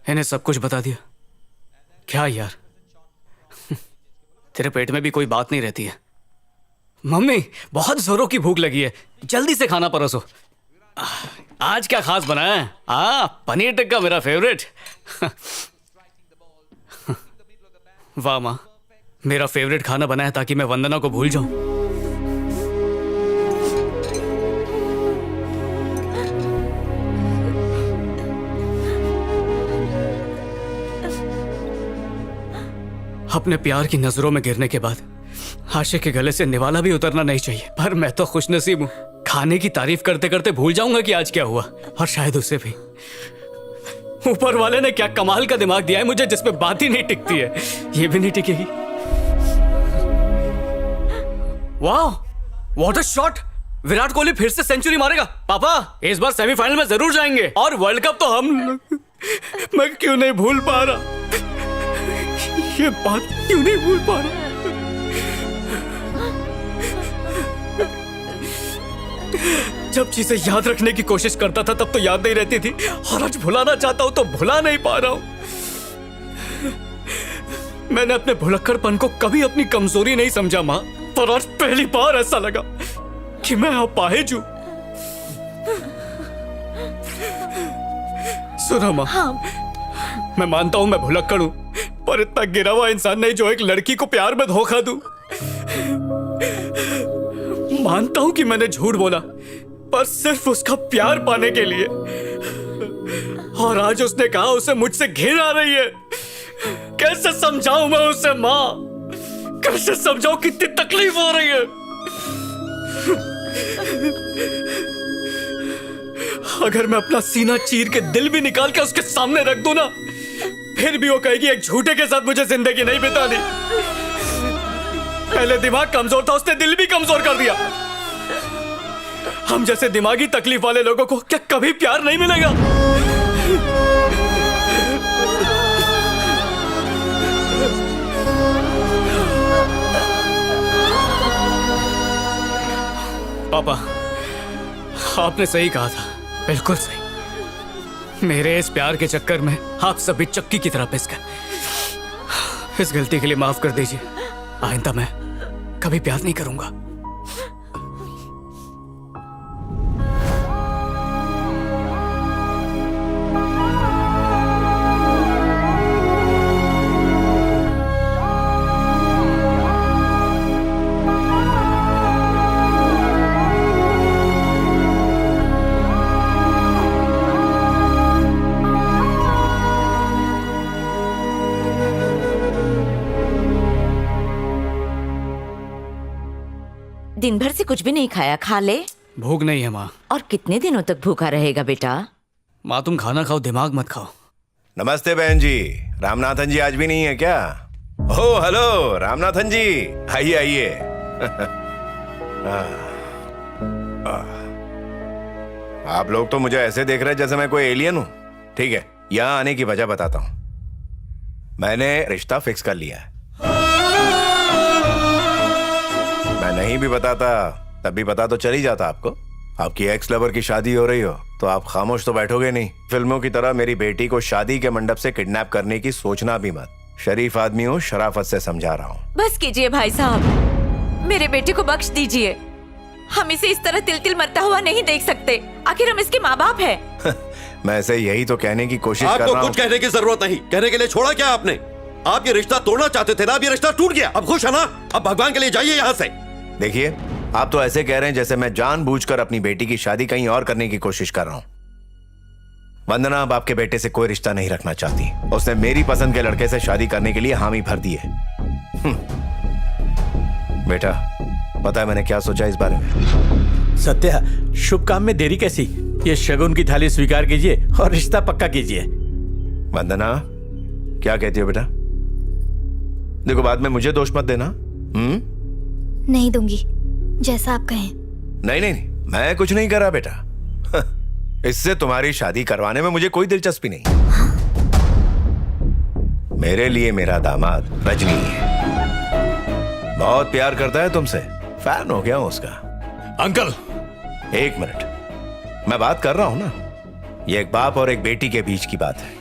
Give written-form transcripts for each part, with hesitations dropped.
इन्हें सब कुछ बता दिया। क्या यार, तेरे पेट में भी कोई बात नहीं रहती है। मम्मी, बहुत जोरों की भूख लगी है, जल्दी से खाना परोसो। आज क्या खास बनाया है? पनीर टिक्का, मेरा फेवरेट। वाह माँ, मेरा फेवरेट खाना बनाया ताकि मैं वंदना को भूल जाऊं। अपने प्यार की नजरों में गिरने के बाद आशिक के गले से निवाला भी उतरना नहीं चाहिए, पर मैं तो खुशनसीब हूं। खाने की तारीफ करते करते भूल जाऊंगा कि आज क्या हुआ, और शायद उसे भी। ऊपर वाले ने क्या कमाल का दिमाग दिया है मुझे, जिसमें बात ही नहीं टिकती है। ये भी नहीं टिकेगी। वाह, what a shot! Virat Kohli फिर से सेंचुरी मारेगा। पापा, इस बार सेमीफाइनल में जरूर जाएंगे, और वर्ल्ड कप तो हम। मैं क्यों नहीं भूल पा रहा, ये बात क्यों नहीं भूल पा रहा। जब चीजें याद रखने की कोशिश करता था तब तो याद नहीं रहती थी, और आज भुलाना चाहता हूं तो भुला नहीं पा रहा हूं। मैंने अपने भुलक्कड़पन को कभी अपनी कमजोरी नहीं समझा मां, पर आज पहली बार ऐसा लगा कि मैं अपाहिज हूं। सुनो मां, हाँ। मैं मानता हूं मैं भुलक्कड़ हूं, पर इतना गिरा हुआ इंसान नहीं जो एक लड़की को प्यार में धोखा दूं। मानता हूं कि मैंने झूठ बोला, पर सिर्फ उसका प्यार पाने के लिए। और आज उसने कहा उसे मुझसे घिन आ रही है। कैसे समझाऊं मैं उसे मां, कैसे समझाऊं कितनी तकलीफ हो रही है। अगर मैं अपना सीना चीर के दिल भी निकाल के उसके सामने रख दूं ना, फिर भी वो कहेगी एक झूठे के साथ मुझे जिंदगी नहीं बितानी। पहले दिमाग कमजोर था, उसने दिल भी कमजोर कर दिया। हम जैसे दिमागी तकलीफ वाले लोगों को क्या कभी प्यार नहीं मिलेगा? पापा, आपने सही कहा था, बिल्कुल सही। मेरे इस प्यार के चक्कर में आप सभी चक्की की तरह पिस गए। इस गलती के लिए माफ कर दीजिए। आइंदा मैं कभी प्यार नहीं करूंगा। दिन भर से कुछ भी नहीं खाया, खा ले। भूख नहीं है माँ। और कितने दिनों तक भूखा रहेगा बेटा? माँ, तुम खाना खाओ, दिमाग मत खाओ। नमस्ते बहन जी। रामनाथन जी आज भी नहीं है क्या? ओह हेलो रामनाथन जी, आइए आइए। आप लोग तो मुझे ऐसे देख रहे हैं जैसे मैं कोई एलियन हूं। ठीक है, यहाँ आने की वजह बताता हूं। मैंने रिश्ता फिक्स कर लिया है। मैं नहीं भी बताता तब भी पता तो चल ही जाता आपको। आपकी एक्स लवर की शादी हो रही हो तो आप खामोश तो बैठोगे नहीं। फिल्मों की तरह मेरी बेटी को शादी के मंडप से किडनैप करने की सोचना भी मत। शरीफ आदमी हूँ, शराफत से समझा रहा हूँ। बस कीजिए भाई साहब, मेरे बेटे को बख्श दीजिए। हम इसे इस तरह तिल तिल मरता हुआ नहीं देख सकते। आखिर हम इसके माँ बाप हैं। मैं ऐसे यही तो कहने की कोशिश कर रहा हूँ। आपको कुछ कहने की जरूरत नहीं। कहने के लिए छोड़ा क्या आपने? आप ये रिश्ता तोड़ना चाहते थे ना, अब ये रिश्ता टूट गया। अब खुश है ना? अब भगवान के लिए जाइए यहाँ से। देखिए, आप तो ऐसे कह रहे हैं जैसे मैं जानबूझकर अपनी बेटी की शादी कहीं और करने की कोशिश कर रहा हूं। वंदना अब आपके बेटे से कोई रिश्ता नहीं रखना चाहती। उसने मेरी पसंद के लड़के से शादी करने के लिए हामी भर दी है। बेटा, पता है मैंने क्या सोचा इस बारे में? सत्या, शुभ काम में देरी कैसी? ये शगुन की थाली स्वीकार कीजिए और रिश्ता पक्का कीजिए। वंदना, क्या कहती हो बेटा? देखो, बाद में मुझे दोष मत देना। नहीं दूंगी, जैसा आप कहें। नहीं नहीं, मैं कुछ नहीं कर रहा बेटा। इससे तुम्हारी शादी करवाने में मुझे कोई दिलचस्पी नहीं। मेरे लिए मेरा दामाद रजनी है। बहुत प्यार करता है तुमसे, फैन हो गया हूं उसका। अंकल, एक मिनट, मैं बात कर रहा हूं ना। ये एक बाप और एक बेटी के बीच की बात है।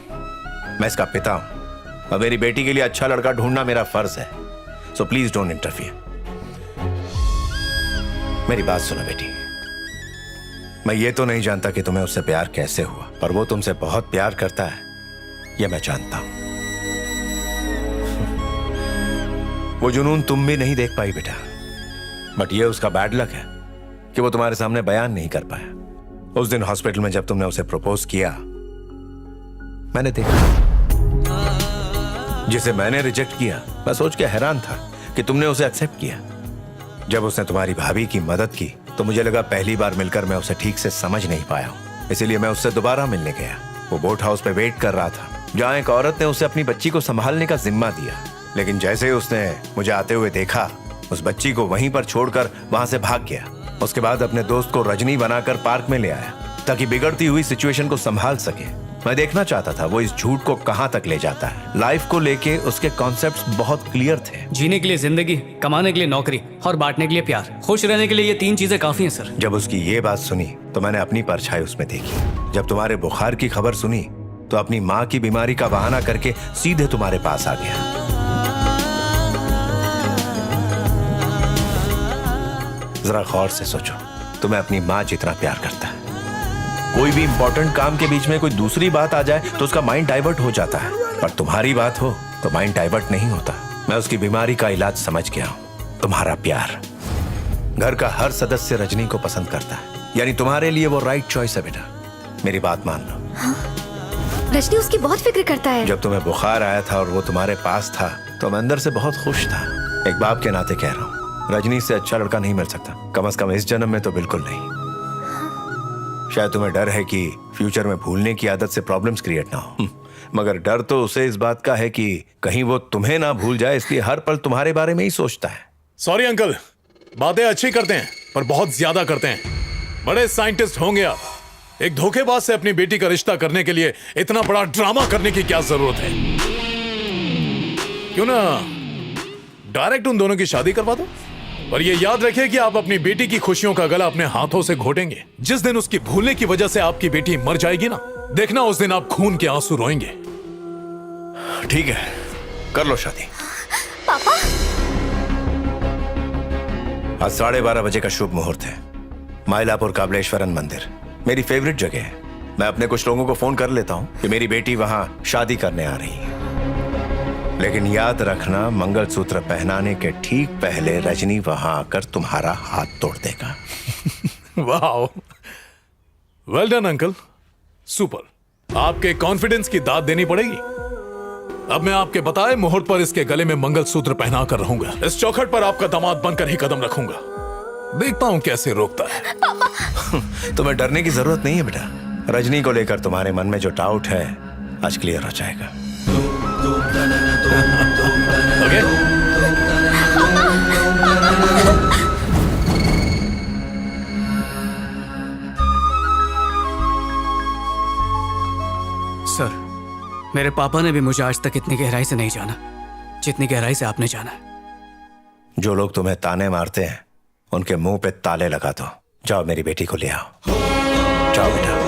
मैं इसका पिता हूं और मेरी बेटी के लिए अच्छा लड़का ढूंढना मेरा फर्ज है। So please don't interfere. मेरी बात सुनो बेटी, मैं ये तो नहीं जानता कि तुम्हें उससे प्यार कैसे हुआ, पर वो तुमसे बहुत प्यार करता है ये मैं जानता हूं। वो जुनून तुम भी नहीं देख पाई बेटा, बट ये उसका बैड लक है कि वो तुम्हारे सामने बयान नहीं कर पाया। उस दिन हॉस्पिटल में जब तुमने उसे प्रपोज किया, मैंने देखा, जिसे मैंने रिजेक्ट किया। मैं सोच के हैरान था कि तुमने उसे एक्सेप्ट किया। जब उसने तुम्हारी भाभी की मदद की तो मुझे लगा पहली बार मिलकर मैं उसे ठीक से समझ नहीं पाया हूं, इसीलिए मैं उससे दोबारा मिलने गया। वो बोट हाउस पे वेट कर रहा था जहां एक औरत ने उसे अपनी बच्ची को संभालने का जिम्मा दिया, लेकिन जैसे ही उसने मुझे आते हुए देखा, उस बच्ची को वहीं पर छोड़कर वहां से भाग गया। उसके बाद अपने दोस्त को रजनी बनाकर पार्क में ले आया ताकि बिगड़ती हुई सिचुएशन को संभाल सके। मैं देखना चाहता था वो इस झूठ को कहां तक ले जाता है। लाइफ को लेके उसके कॉन्सेप्ट्स बहुत क्लियर थे। जीने के लिए जिंदगी, कमाने के लिए नौकरी और बांटने के लिए प्यार। खुश रहने के लिए ये 3 चीजें काफी हैं सर। जब उसकी ये बात सुनी तो मैंने अपनी परछाई उसमें देखी। जब तुम्हारे बुखार की खबर सुनी तो अपनी माँ की बीमारी का बहाना करके सीधे तुम्हारे पास आ गया। जरा गौर से सोचो, तुम्हें अपनी माँ जितना प्यार करता है। कोई भी इंपॉर्टेंट काम के बीच में कोई दूसरी बात आ जाए तो उसका माइंड डाइवर्ट हो जाता है, पर तुम्हारी बात हो तो माइंड डाइवर्ट नहीं होता। मैं उसकी बीमारी का इलाज समझ गया हूं। तुम्हारा प्यार। घर का हर सदस्य रजनी को पसंद करता है, यानी तुम्हारे लिए वो राइट चॉइस है बेटा। मेरी बात मान लो। रजनी उसकी बहुत फिक्र करता है। जब तुम्हें बुखार आया था और वो तुम्हारे पास था तो मैं अंदर से बहुत खुश था। एक बाप के नाते कह रहा हूँ, रजनी से अच्छा लड़का नहीं मिल सकता, कम से कम इस जन्म में तो बिल्कुल नहीं। शायद तुम्हें डर है कि फ्यूचर में भूलने की आदत से प्रॉब्लम्स क्रिएट ना हो, मगर डर तो उसे इस बात का है कि कहीं वो तुम्हें ना भूल जाए, इसलिए हर पल तुम्हारे बारे में ही सोचता है। सॉरी अंकल, बातें अच्छी करते हैं पर बहुत ज्यादा करते हैं। बड़े साइंटिस्ट होंगे आप। एक धोखेबाज से अपनी बेटी का रिश्ता करने के लिए इतना बड़ा ड्रामा करने की क्या जरूरत है? क्यों ना डायरेक्ट उन दोनों की शादी करवा दो। और ये याद रखिए कि आप अपनी बेटी की खुशियों का गला अपने हाथों से घोटेंगे। जिस दिन उसकी भूलने की वजह से आपकी बेटी मर जाएगी ना, देखना उस दिन आप खून के आंसू रोएंगे। ठीक है, कर लो शादी। पापा, आज 12:30 बजे का शुभ मुहूर्त है। माइलापुर काबलेश्वरन मंदिर मेरी फेवरेट जगह है। मैं अपने कुछ लोगों को फोन कर लेता हूँ कि मेरी बेटी वहां शादी करने आ रही है, लेकिन याद रखना मंगलसूत्र पहनाने के ठीक पहले रजनी वहां आकर तुम्हारा हाथ तोड़ देगा। वाह, वेल डन अंकल, सुपर। आपके कॉन्फिडेंस की दाद देनी पड़ेगी। अब मैं आपके बताए मुहूर्त पर इसके गले में मंगलसूत्र पहना कर रहूंगा। इस चौखट पर आपका दामाद बनकर ही कदम रखूंगा। देखता हूं कैसे रोकता है। तुम्हें डरने की जरूरत नहीं है बेटा। रजनी को लेकर तुम्हारे मन में जो डाउट है आज क्लियर हो जाएगा। ओके? सर, मेरे पापा ने भी मुझे आज तक इतनी गहराई से नहीं जाना जितनी गहराई से आपने जाना। जो लोग तुम्हें ताने मारते हैं उनके मुंह पे ताले लगा दो। जाओ मेरी बेटी को ले आओ। जाओ बेटा।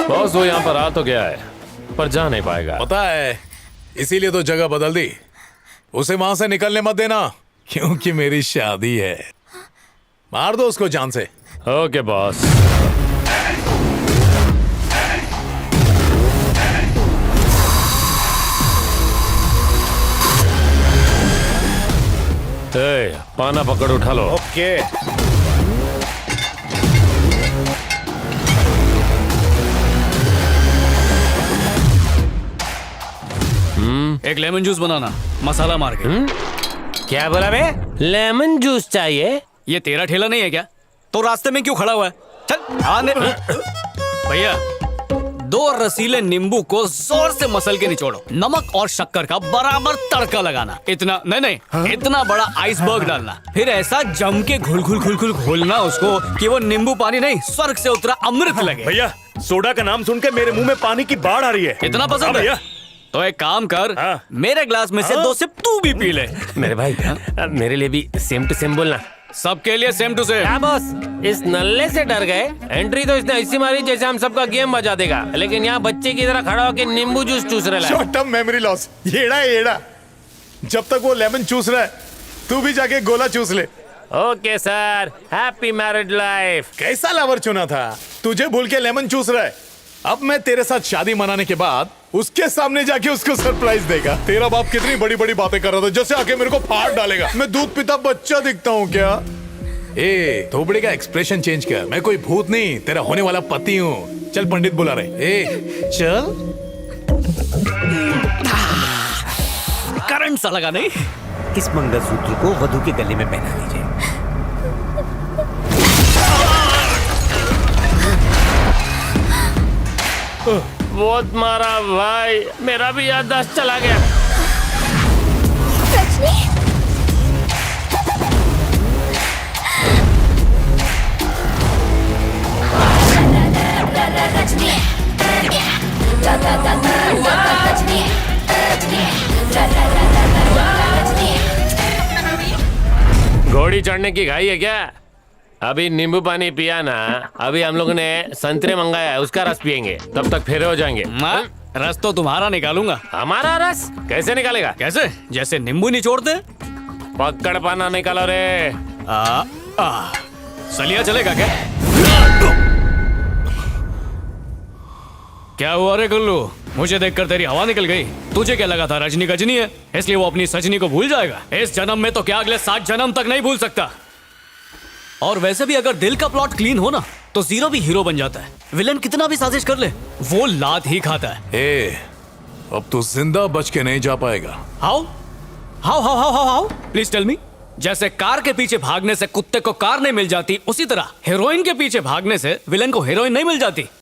बॉस वो यहाँ पर आ तो गया है पर जा नहीं पाएगा। पता है, इसीलिए तो जगह बदल दी। उसे वहां से निकलने मत देना, क्योंकि मेरी शादी है। मार दो उसको जान से। Okay boss. पाना पकड़ उठा लो। ओके। एक लेमन जूस बनाना, मसाला मार के। क्या बोला बे? लेमन जूस चाहिए? ये तेरा ठेला नहीं है क्या? तो रास्ते में क्यों खड़ा हुआ है? चल आने। भैया 2 रसीले नींबू को जोर से मसल के निचोड़ो, नमक और शक्कर का बराबर तड़का लगाना, इतना नहीं इतना बड़ा आइसबर्ग डालना, फिर ऐसा जम के घुल घोलना उसको कि वो नींबू पानी नहीं स्वर्ग से उतरा अमृत लगे। भैया सोडा का नाम सुन के मेरे मुंह में पानी की बाढ़ आ रही है। इतना पसंद है भैया? तो एक काम कर, हाँ। मेरे ग्लास में से 2 सिप तू भी पी ले। मेरे भाई मेरे लिए भी सेम टू सेम बोलना। सबके लिए सेम टू सेम। क्या बॉस, इस नल्ले से डर गए? एंट्री तो इसने ऐसी मारी जैसे हम सबका गेम बजा देगा, लेकिन यहाँ बच्चे की तरह खड़ा होकर नींबू जूस चूस रहा है। शॉर्ट टर्म मेमोरी लॉस, येड़ा है येड़ा। जब तक वो लेमन चूस रहा है तू भी जाके गोला चूस ले। Okay sir, happy married life. कैसा लवर चुना था, तुझे भूल के लेमन चूस रहा है। अब मैं तेरे साथ शादी मनाने के बाद उसके सामने जाके उसको सरप्राइज देगा। तेरा बाप कितनी बड़ी बड़ी बातें कर रहा था, जैसे आके मेरे को फाड़ डालेगा। मैं दूध पीता बच्चा दिखता हूँ क्या? ए थोबड़े का एक्सप्रेशन चेंज कर, मैं कोई भूत नहीं, तेरा होने वाला पति हूँ। चल पंडित बुला रहे। ए चल। करंट सा लगा नहीं? इस मंगलसूत्र को वधु के गले में पहना दीजिए। बहुत मारा भाई, मेरा भी याददाश्त चला गया। घोड़ी चढ़ने की घाई है क्या? अभी नींबू पानी पिया ना, अभी हम लोगों ने संतरे मंगाया है, उसका रस पियेंगे, तब तक फेरे हो जाएंगे। रस तो तुम्हारा निकालूंगा। हमारा रस कैसे निकालेगा? कैसे? जैसे नींबू निचोड़ते। पकड़ पाना निकालो रे। सलिया चलेगा क्या? क्या हुआ रे गुल्लू, मुझे देखकर तेरी हवा निकल गई। तुझे क्या लगा था रजनी गजनी है इसलिए वो अपनी सजनी को भूल जाएगा? इस जन्म में तो क्या अगले 7 जन्म तक नहीं भूल सकता। और वैसे भी अगर दिल का प्लॉट क्लीन हो ना तो जीरो भी हीरो बन जाता है। विलन कितना भी साजिश कर ले वो लात ही खाता है। ए अब तू जिंदा बच के नहीं जा पाएगा। How how how how how how please tell me. जैसे कार के पीछे भागने से कुत्ते को कार नहीं मिल जाती, उसी तरह हीरोइन के पीछे भागने से विलन को हीरोइन नहीं मिल जाती।